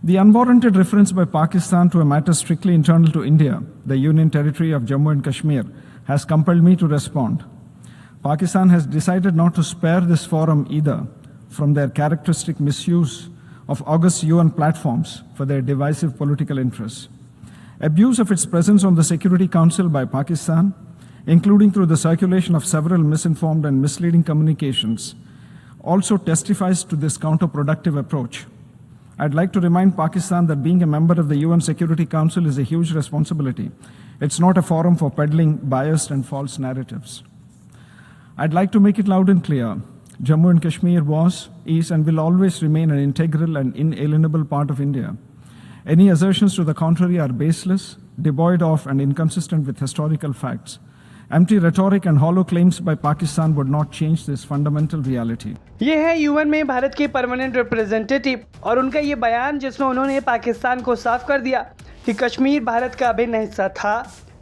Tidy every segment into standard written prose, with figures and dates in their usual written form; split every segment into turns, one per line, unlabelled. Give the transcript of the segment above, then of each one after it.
The unwarranted reference by Pakistan to a matter strictly internal to India, the Union Territory of Jammu and Kashmir, has compelled me to respond. Pakistan has decided not to spare this forum either from their characteristic misuse of august UN platforms for their divisive political interests. Abuse of its presence on the Security Council by Pakistan, including through the circulation of several misinformed and misleading communications, also testifies to this counterproductive approach. I'd like to remind Pakistan that being a member of the UN Security Council is a huge responsibility. It's not a forum for peddling biased and false narratives. I'd like to make it loud and clear. Jammu and Kashmir was, is, and will always remain an integral and inalienable part of India. Any assertions to the contrary are baseless, devoid of, and inconsistent with historical facts. Empty rhetoric and hollow claims by Pakistan would not change this fundamental reality.
ये है UN में भारत के permanent representative और उनका ये बयान जिसमें उन्होंने पाकिस्तान को साफ कर दिया कि कश्मीर भारत का अभिन्न हिस्सा था,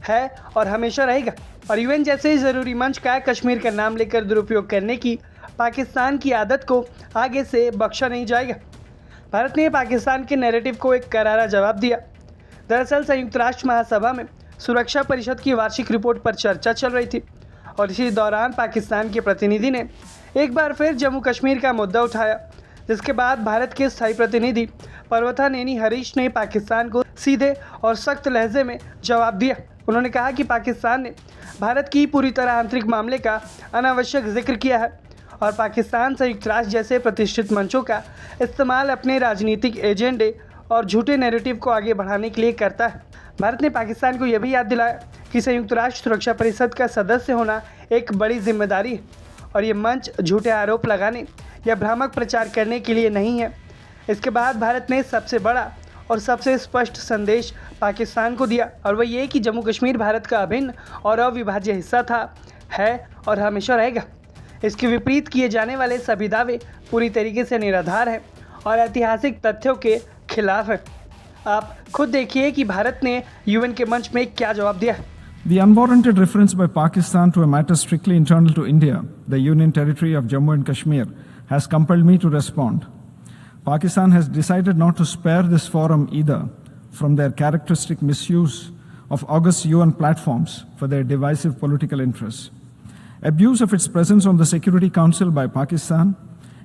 है और हमेशा रहेगा। और यूएन जैसे ज़रूरी मंच का कश्मीर का नाम लेकर दुरुपयोग करने की पाकिस्तान की आदत को आगे से बख्शा नहीं जाएगा। भारत ने पाकिस्तान के नैरेटिव को एक करारा जवाब दिया। दरअसल संयुक्त राष्ट्र महासभा में सुरक्षा परिषद की वार्षिक रिपोर्ट पर चर्चा चल रही थी और इसी दौरान पाकिस्तान के प्रतिनिधि ने एक बार फिर जम्मू कश्मीर का मुद्दा उठाया, जिसके बाद भारत के स्थायी प्रतिनिधि पर्वता नेनी हरीश ने पाकिस्तान को सीधे और सख्त लहजे में जवाब दिया। उन्होंने कहा कि पाकिस्तान ने भारत की पूरी तरह आंतरिक मामले का अनावश्यक जिक्र किया है और पाकिस्तान संयुक्त राष्ट्र जैसे प्रतिष्ठित मंचों का इस्तेमाल अपने राजनीतिक एजेंडे और झूठे नैरेटिव को आगे बढ़ाने के लिए करता है। भारत ने पाकिस्तान को यह भी याद दिलाया कि संयुक्त राष्ट्र सुरक्षा परिषद का सदस्य होना एक बड़ी जिम्मेदारी है और ये मंच झूठे आरोप लगाने या भ्रामक प्रचार करने के लिए नहीं है। इसके बाद भारत ने सबसे बड़ा और सबसे स्पष्ट संदेश पाकिस्तान को दिया और वह ये कि जम्मू कश्मीर भारत का अभिन्न और अविभाज्य हिस्सा था, है और हमेशा रहेगा। इसके विपरीत किए जाने वाले सभी दावे पूरी तरीके से निराधार हैं और ऐतिहासिक तथ्यों के खिलाफ हैं। आप खुद देखिए कि भारत ने यूएन के मंच में क्या जवाब दिया है।
The unwarranted reference by Pakistan to a matter strictly internal to India, the Union Territory of Jammu and Kashmir, has compelled me to respond. Pakistan has decided not to spare this forum either from their characteristic misuse of august UN platforms for their divisive political interests. Abuse of its presence on the Security Council by Pakistan,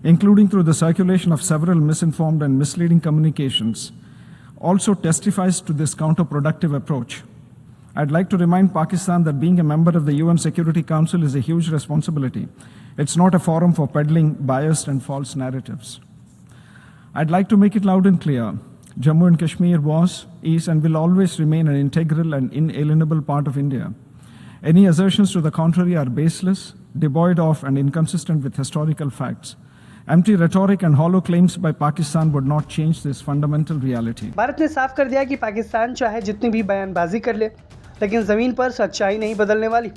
including through the circulation of several misinformed and misleading communications, also testifies to this counterproductive approach. I'd like to remind Pakistan that being a member of the UN Security Council is a huge responsibility. It's not a forum for peddling biased and false narratives. I'd like to make it loud and clear. Jammu and Kashmir was, is, and will always remain an integral and inalienable part of India. Any assertions to the contrary are baseless, devoid of, and inconsistent with historical facts. Empty rhetoric and hollow claims by Pakistan would not change this fundamental reality.
Bharat ने साफ कर दिया कि पाकिस्तान चाहे जितनी भी बयानबाजी कर ले, लेकिन ज़मीन पर सच्चाई नहीं बदलने वाली।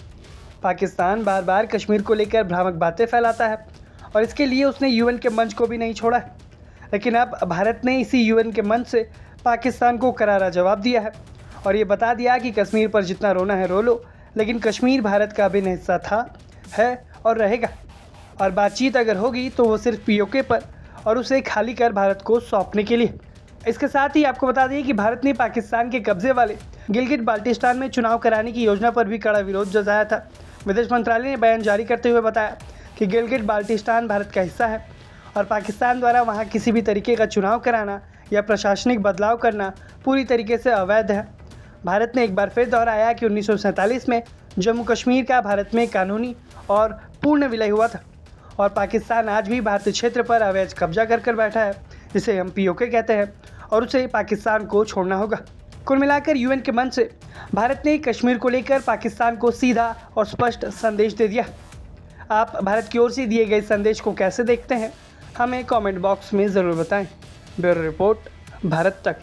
पाकिस्तान बार बार कश्मीर को लेकर भ्रामक बातें फैलाता है और इसके लिए उसने यूएन के मंच को भी नहीं छोड़ा है। लेकिन अब भारत ने इसी यूएन के मंच से पाकिस्तान को करारा जवाब दिया है और ये बता दिया कि कश्मीर पर जितना रोना है रो लो, लेकिन कश्मीर भारत का अभिन्न हिस्सा था, है और रहेगा। और बातचीत अगर होगी तो वो सिर्फ पीओके पर और उसे खाली कर भारत को सौंपने के लिए। इसके साथ ही आपको बता दें कि भारत ने पाकिस्तान के कब्जे वाले गिलगिट बाल्टिस्तान में चुनाव कराने की योजना पर भी कड़ा विरोध जताया था। विदेश मंत्रालय ने बयान जारी करते हुए बताया कि गिलगिट बाल्टिस्तान भारत का हिस्सा है और पाकिस्तान द्वारा वहाँ किसी भी तरीके का चुनाव कराना या प्रशासनिक बदलाव करना पूरी तरीके से अवैध है। भारत ने एक बार फिर दोहराया कि 1947 में जम्मू कश्मीर का भारत में कानूनी और पूर्ण विलय हुआ था और पाकिस्तान आज भी भारतीय क्षेत्र पर अवैध कब्जा कर बैठा है, जिसे हम पीओके कहते हैं, और उसे पाकिस्तान को छोड़ना होगा। कुल मिलाकर यूएन के मंच से भारत ने कश्मीर को लेकर पाकिस्तान को सीधा और स्पष्ट संदेश दे दिया। आप भारत की ओर से दिए गए संदेश को कैसे देखते हैं, हमें कमेंट बॉक्स में ज़रूर बताएं। ब्यूरो रिपोर्ट, भारत तक।